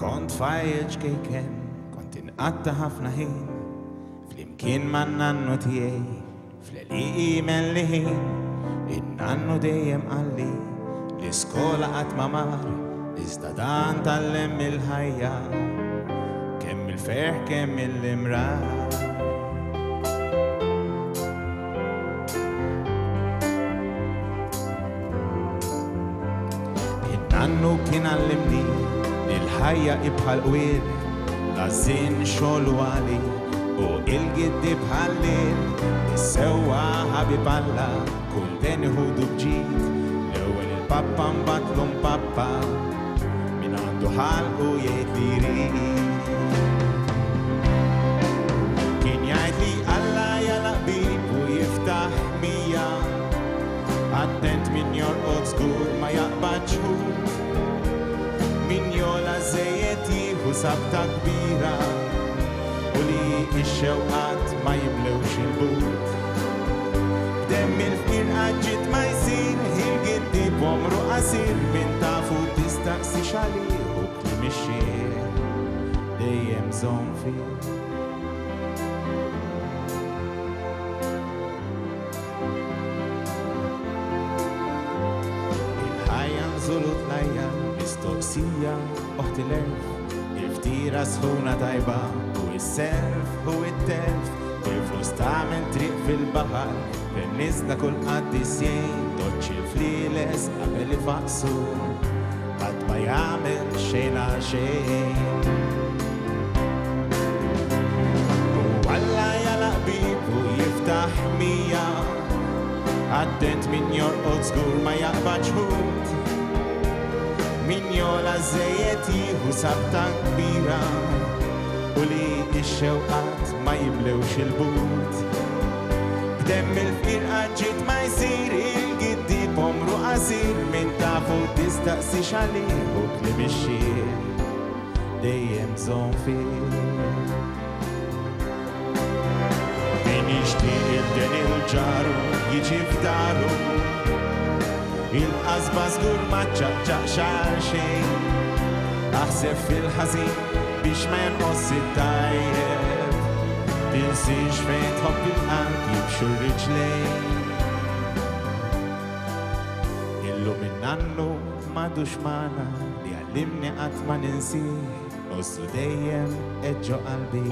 kont fajġ kejken, kont inqatta ħafna ħin, flimkien man nannu tiegħi, fl-eliqi melli ħin, in-nannu dejjem qalli, l-iskola qatt ma mar, iżda dan tallem il-ħajja, kemm il-ferħ kemm il-imrar. In-nannu kien għallimni il-ħajja ibħal qwiel, l-għażin xogħol għali u il-giddi bħal-lil, is-sewwa ħabib Alla, kull den iħudu bġid, l-ewwel il-pappa mbagħad l-pappa, min għandu ħalq u jgħid li jrid. Kien jgħid li Alla jagħlaq bib u jiftaħ mija, attent min jorqod żgur ma jaqbad xhud, min jola żejjed jieħu sabta kbira u li x-xewqat ma jimlewx il-but. B'demm il-fqir qaġġit ma jsir, il-giddi b'għomru qasir, min tafu tistaqsi x'għalih u kliem ix-xieħ dejjem żomm fih. Il-ħajja nżulu tlajja, mistoqsija oħt il-erf, il-ftira sħuna tajba u s-self u it-telf, il-flus tagħmel triq fil-baħar, fin-niżla kull qaddisjejn, doċċ il-fliles qabel ifaqsu, qatt ma jagħmel xejn għal xejn. U Alla jagħlaq bib u jiftaħ mija, attent min jorqod żgur ma jaqbad xhud, min jola żejjed jieħu sabta kbira u li x-xewqat ma jimlewx il-but. B'demm il-fqir qaġġit ma jsir, il-giddi b'għomru qasir, min tafu tistaqsi x'għalih u kliem ix-xieħ dejjem żomm fih. Min jixtieq il-den il-ġaru jiġi f'daru, il-qasba żgur ma ċċaqċaq xar xejn, aħseb fil-ħażin biex ma jonqos it-tajjeb, tinsiex fejn tħobb il-qalb jibxu r-riġlejn. Illum in-nannu m'għadux magħna li għallimni qatt ma ninsih, nussu dejjem eġġo qalbi,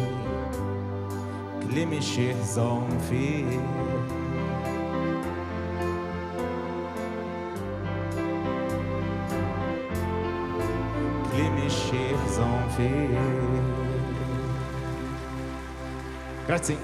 kliem ix-xieħ żomm fih. Kliem ix-xieħ żomm fih. Grazzi.